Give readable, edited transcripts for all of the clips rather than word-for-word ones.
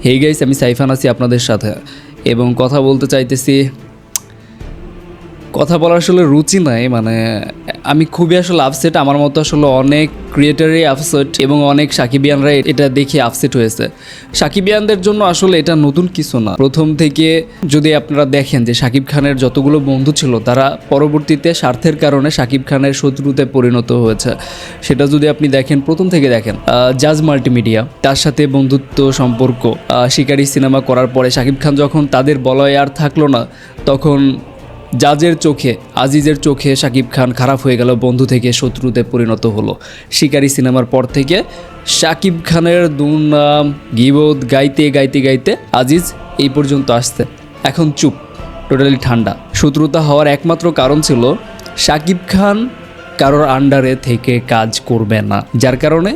Hey guys, আমি সাইফান আছি আপনাদের সাথে এবং কথা বলতে চাইতেছি। কথা বলার আসলে রুচি নাই, মানে আমি খুবই আসলে আপসেট। আমার মতো আসলে অনেক ক্রিয়েটারই আপসেট এবং অনেক সাকিবিয়ানরা এটা দেখে আপসেট হয়েছে। সাকিবিয়ানদের জন্য আসলে এটা নতুন কিছু না। প্রথম থেকে যদি আপনারা দেখেন যে শাকিব খানের যতগুলো বন্ধু ছিল তারা পরবর্তীতে স্বার্থের কারণে শাকিব খানের শত্রুতে পরিণত হয়েছে। সেটা যদি আপনি দেখেন, প্রথম থেকে দেখেন, জাজ মাল্টিমিডিয়া তার সাথে বন্ধুত্ব সম্পর্ক, শিকারি সিনেমা করার পরে শাকিব খান যখন তাদের বলয়ে আর থাকলো না, তখন জাজের চোখে, আজিজের চোখে শাকিব খান খারাপ হয়ে গেল, বন্ধু থেকে শত্রুতে পরিণত হলো। শিকারি সিনেমার পর থেকে শাকিব খানের দুর্নাম গীবত গাইতে গাইতে গাইতে আজিজ এই পর্যন্ত আসছে। এখন চুপ, টোটালি ঠান্ডা। শত্রুতা হওয়ার একমাত্র কারণ ছিল শাকিব খান কারোর আন্ডারে থেকে কাজ করবে না, যার কারণে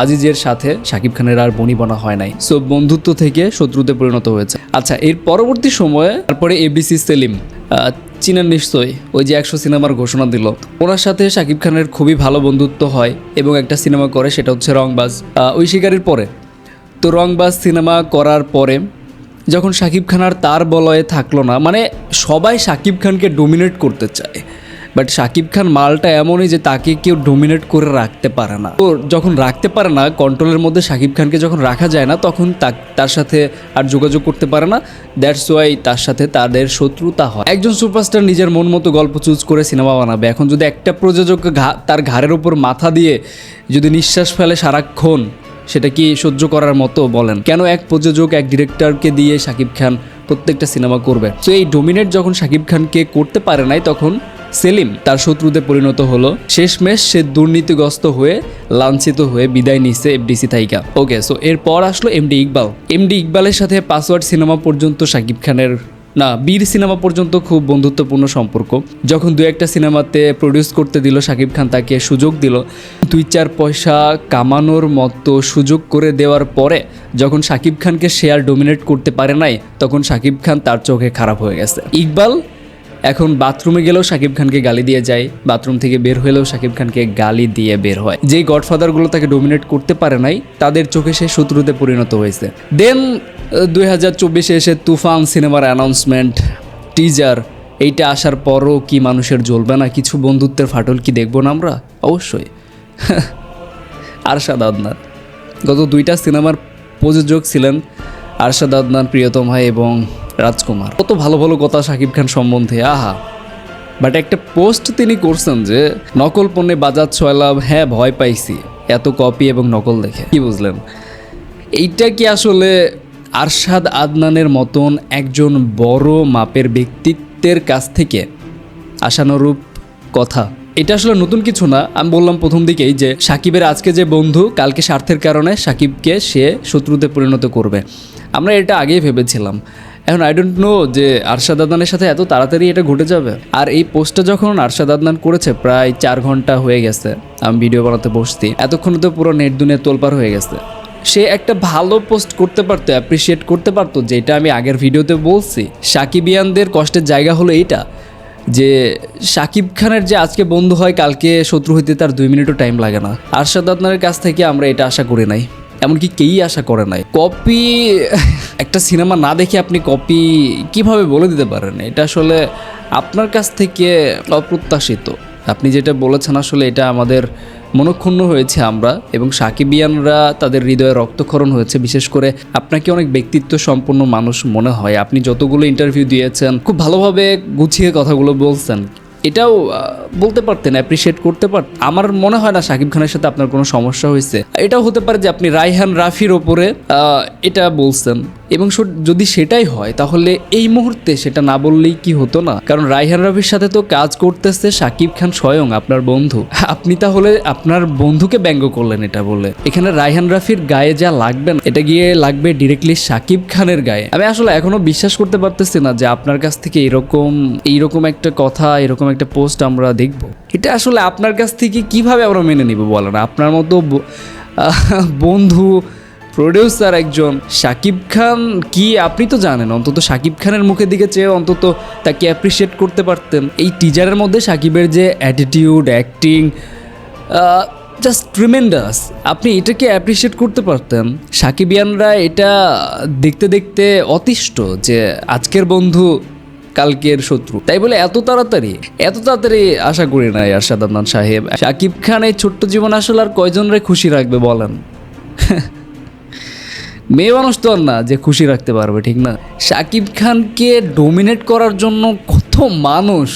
আজিজের সাথে শাকিব খানের আর বনিবনা হয় নাই। সো বন্ধুত্ব থেকে শত্রুতে পরিণত হয়েছে। আচ্ছা, এর পরবর্তী সময়ে তারপরে এবিসি সেলিম, চিনেন নিশ্চয়ই, ওই যে 100 সিনেমার ঘোষণা দিল, ওনার সাথে শাকিব খানের খুবই ভালো বন্ধুত্ব হয় এবং একটা সিনেমা করে, সেটা হচ্ছে রংবাজ। ওই শিকারির পরে তো রংবাজ সিনেমা করার পরে যখন শাকিব খান আর তার বলয়ে থাকলো না, মানে সবাই শাকিব খানকে ডোমিনেট করতে চায়, বাট শাকিব খান মালটা এমনই যে তাকে কেউ ডোমিনেট করে রাখতে পারে না। তো যখন রাখতে পারে না, কন্ট্রোলের মধ্যে শাকিব খানকে যখন রাখা যায় না, তখন তার সাথে আর যোগাযোগ করতে পারে না। দ্যাটস ওয়াই তার সাথে তাদের শত্রুতা হয়। একজন সুপারস্টার নিজের মন মতো গল্প চুজ করে সিনেমা বানাবে। এখন যদি একটা প্রযোজক তার ঘাড়ের উপর মাথা দিয়ে যদি নিঃশ্বাস ফেলে সারাক্ষণ, সেটা কি সহ্য করার মতো বলেন? কেন এক প্রযোজক এক ডিরেক্টরকে দিয়ে শাকিব খান প্রত্যেকটা সিনেমা করবে? তো এই ডোমিনেট যখন শাকিব খানকে করতে পারে নাই, তখন সেলিম তার শত্রুতে পরিণত হলো। শেষমেশ সে দুর্নীতিগ্রস্ত হয়ে লাঞ্ছিত হয়ে বিদায় নিচ্ছে এফডিসি থাইকা। ওকে, সো এরপর আসলো এমডি ইকবালের সাথে পাসওয়ার্ড সিনেমা পর্যন্ত শাকিব খানের, না, বীর সিনেমা পর্যন্ত খুব বন্ধুত্বপূর্ণ সম্পর্ক। যখন দু একটা সিনেমাতে প্রডিউস করতে দিল, শাকিব খান তাকে সুযোগ দিল, 2-4 পয়সা কামানোর মতো সুযোগ করে দেওয়ার পরে যখন শাকিব খানকে শেয়ার ডোমিনেট করতে পারে নাই, তখন শাকিব খান তার চোখে খারাপ হয়ে গেছে। ইকবাল এখন বাথরুমে গেলেও শাকিব খানকে গালি দিয়ে যায়, বাথরুম থেকে বের হলেও শাকিব খানকে গালি দিয়ে বের হয়। যেই গডফাদারগুলো তাকে ডোমিনেট করতে পারে নাই, তাদের চোখে সে শত্রুতে পরিণত হয়েছে। দেন 2024-এ এসে তুফান সিনেমার অ্যানাউন্সমেন্ট, টিজার, এইটা আসার পরও কি মানুষের জ্বলবে না? কিছু বন্ধুত্বের ফাটল কি দেখবো না আমরা? অবশ্যই। আরশাদ আদনান গত 2টা সিনেমার প্রযোজক ছিলেন, আরশাদ আদনান, প্রিয়তম ভাই এবং রাজকুমার। কত ভালো ভালো কথা শাকিব খান সম্বন্ধে, আহা। বাট একটা পোস্ট তিনি করছেন যে নকল পণ্যে বাজার 6 লাভ, হ্যাঁ ভয় পাইছি এত কপি এবং নকল দেখে। কি বুঝলেন? এইটা কি আসলে আরশাদ আদনানের মতন একজন বড় মাপের ব্যক্তিত্বের কাছ থেকে আশানুরূপ কথা? এটা আসলে নতুন কিছু না। আমি বললাম প্রথম দিকেই যে সাকিবের আজকে যে বন্ধু, কালকে স্বার্থের কারণে সাকিবকে সে শত্রুতে পরিণত করবে। আমরা এটা আগেই ভেবেছিলাম। এখন আই ডোন্ট নো যে আরশাদ আদনানের সাথে এত তাড়াতাড়ি এটা ঘটে যাবে। আর এই পোস্টটা যখন আরশাদ আদনান করেছে, প্রায় 4 ঘন্টা হয়ে গেছে আমি ভিডিও বানাতে বসছি, এতক্ষণে তো পুরো নেট দুনিয়া তোলপাড় হয়ে গেছে। সে একটা ভালো পোস্ট করতে পারতো, অ্যাপ্রিসিয়েট করতে পারতো, যেটা আমি আগের ভিডিওতে বলছি। সাকিবিয়ানদের কষ্টের জায়গা হলো এইটা যে শাকিব খানের যে আজকে বন্ধু হয়, কালকে শত্রু হইতে তার 2 মিনিটও টাইম লাগে না। আরশাদ আদনানের কাছ থেকে আমরা এটা আশা করি নাই, এমনকি কেউই আশা করে নাই। কপি, একটা সিনেমা না দেখে আপনি কপি কিভাবে বলে দিতে পারেন? এটা আসলে আপনার কাছ থেকে অপ্রত্যাশিত। আপনি যেটা বলেছেন আসলে এটা আমাদের মনক্ষুণ্ণ হয়েছে আমরা, এবং সাকিবিয়ানরা তাদের হৃদয়ে রক্তক্ষরণ হয়েছে। বিশেষ করে আপনাকে অনেক ব্যক্তিত্ব সম্পন্ন মানুষ মনে হয়। আপনি যতগুলো ইন্টারভিউ দিয়েছেন, খুব ভালোভাবে গুছিয়ে কথাগুলো বলছেন। এটাও বলতে পারতেন, অ্যাপ্রিসিয়েট করতে পারতেন। আমার মনে হয় না শাকিব খানের সাথে আপনার কোনো সমস্যা হয়েছে। এটাও হতে পারে যে আপনি রায়হান রাফির ওপরে এটা বলছেন, এবং যদি সেটাই হয় তাহলে এই মুহূর্তে সেটা না বললেই কি হতো না? কারণ রায়হান রাফির সাথে তো কাজ করতেছে শাকিব খান স্বয়ং, আপনার বন্ধু। আপনি তাহলে আপনার বন্ধুকে ব্যঙ্গ করলেন এটা বলে। এখানে রায়হান রাফির গায়ে যা লাগবে না, এটা গিয়ে লাগবে ডিরেক্টলি শাকিব খানের গায়ে। আমি আসলে এখনো বিশ্বাস করতে পারতেছি না যে আপনার কাছ থেকে এইরকম একটা কথা, এরকম একটা পোস্ট আমরা দেখব। এটা আসলে আপনার কাছ থেকে কিভাবে আমরা মেনে নিব বলেন? আপনার মতো বন্ধু প্রডিউসার একজন শাকিব খান, কি আপনি তো জানেন, অন্তত শাকিব খানের মুখের দিকে চেয়ে অন্তত তাকে অ্যাপ্রিসিয়েট করতে পারতেন। এই টিজারের মধ্যে শাকিবের যে অ্যাটিটিউড, অ্যাক্টিং, জাস্ট ট্রিমেন্ডাস। আপনি এটাকে অ্যাপ্রিসিয়েট করতে পারতেন। সাকিবিয়ানরা এটা দেখতে দেখতে অতিষ্ঠ যে আজকের বন্ধু কালকের শত্রু, তাই বলে এত তাড়াতাড়ি আশা করি না আরশাদ আদনান সাহেব। শাকিব খান এই ছোট্ট জীবন আসলে আর কয়জনরে খুশি রাখবে বলেন? মেয়ে মানুষ তো আর না যে খুশি রাখতে পারবে, ঠিক না? শাকিব খানকে ডোমিনেট করার জন্য কত মানুষ,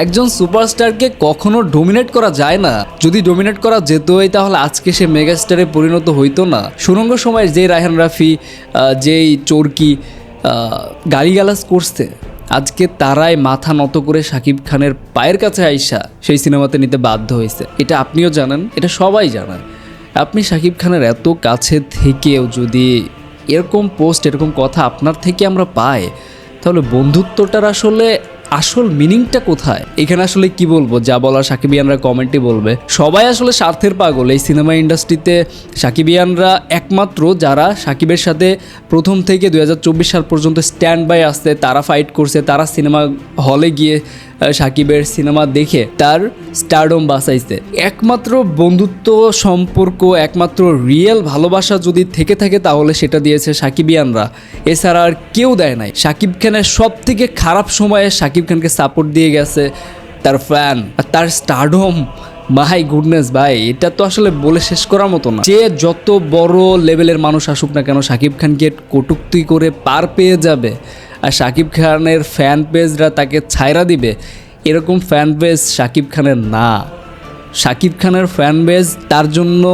একজন সুপারস্টারকে কখনো ডোমিনেট করা যায় না। যদি ডোমিনেট করা যেতই তাহলে আজকে সে মেগাস্টারে পরিণত হইতো না। সুরঙ্গ সময়ের যেই রায়হান রাফি, যেই চরকি গালিগালাজ করছে, আজকে তারাই মাথা নত করে শাকিব খানের পায়ের কাছে আইসা সেই সিনেমাতে নিতে বাধ্য হয়েছে। এটা আপনিও জানেন, এটা সবাই জানেন। আপনি শাকিব খানের এত কাছে থেকেও যদি এরকম পোস্ট, এরকম কথা আপনার থেকে আমরা পাই, তাহলে বন্ধুত্বটার আসল মিনিংটা কোথায়? এখানে আসলে কি বলবো, যা বলার সাকিবিয়ানরা কমেন্টে বলবে। সবাই আসলে স্বার্থের পাগল এই সিনেমা ইন্ডাস্ট্রিতে। সাকিবিয়ানরা একমাত্র যারা সাকিবের সাথে প্রথম থেকে 2024 সাল পর্যন্ত স্ট্যান্ড বাই আসছে, তারা ফাইট করছে, তারা সিনেমা হলে গিয়ে সাকিবের সিনেমা দেখে তার স্টারডম বাঁচাইছে। একমাত্র বন্ধুত্ব সম্পর্ক, একমাত্র রিয়েল ভালোবাসা যদি থেকে থাকে তাহলে সেটা দিয়েছে সাকিবিয়ানরা, এছাড়া আর কেউ দেয় নাই। সাকিব খানের সব থেকে খারাপ সময়ে সাকিব খানকে সাপোর্ট দিয়ে গেছে তার ফ্যান, আর তার স্টারডম, মাই গুডনেস ভাই, এটা তো আসলে বলে শেষ করার মতো না। যে যত বড় লেভেলের মানুষ আসুক না কেন, সাকিব খানকে কটূক্তি করে পার পেয়ে যাবে, আর সাকিব খানের ফ্যান পেজরা তাকে ছাইরা দিবে, এরকম ফ্যান পেজ সাকিব খানের না। সাকিব খানের ফ্যান পেজ তার জন্য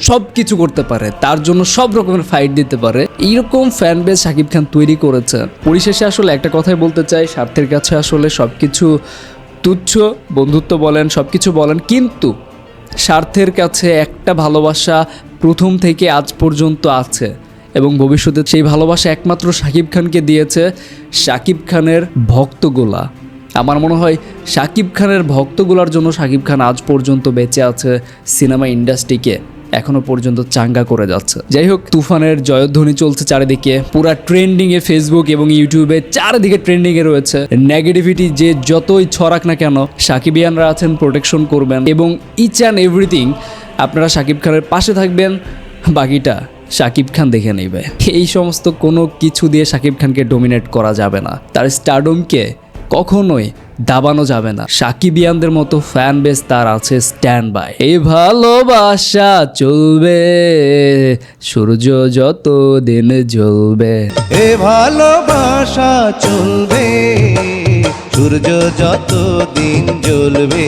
সব কিছু করতে পারে, তার জন্য সব রকমের ফাইট দিতে পারে, এইরকম ফ্যান বেস সাকিব খান তৈরি করেছে। পরিশেষে আসলে একটা কথাই বলতে চাই, স্বার্থের কাছে আসলে সব কিছু তুচ্ছ, বন্ধুত্ব বলেন, সব কিছু বলেন, কিন্তু স্বার্থের কাছে একটা ভালোবাসা প্রথম থেকে আজ পর্যন্ত আছে, এবং ভবিষ্যতে সেই ভালোবাসা একমাত্র সাকিব খানকে দিয়েছে সাকিব খানের ভক্তগুলা। আমার মনে হয় সাকিব খানের ভক্তগুলার জন্য সাকিব খান আজ পর্যন্ত বেঁচে আছে, সিনেমা ইন্ডাস্ট্রিকে এখনো পর্যন্ত চাঙ্গা করে যাচ্ছে। যাই হোক, তুফানের জয়ধ্বনি চলছে চারিদিকে, পুরা ট্রেন্ডিংয়ে, ফেসবুক এবং ইউটিউবে চারিদিকে ট্রেন্ডিংয়ে রয়েছে। নেগেটিভিটি যে যতই ছড়াক না কেন, সাকিবিয়ানরা আছেন, প্রোটেকশন করবেন, এবং ইচ অ্যান্ড এভরিথিং আপনারা সাকিব খানের পাশে থাকবেন, বাকিটা সাকিব খান দেখে নেবে। এই সমস্ত কোনো কিছু দিয়ে সাকিব খানকে ডোমিনেট করা যাবে না, তার স্টারডমকে কখনোই দাবানো যাবে না। সাকিবিয়ানদের মতো ফ্যান বেস তার আছে স্ট্যান্ড বাই। এই ভালোবাসা চলবে সূর্য যত দিন জ্বলবে, এ ভালোবাসা চলবে সূর্য যত দিন জ্বলবে।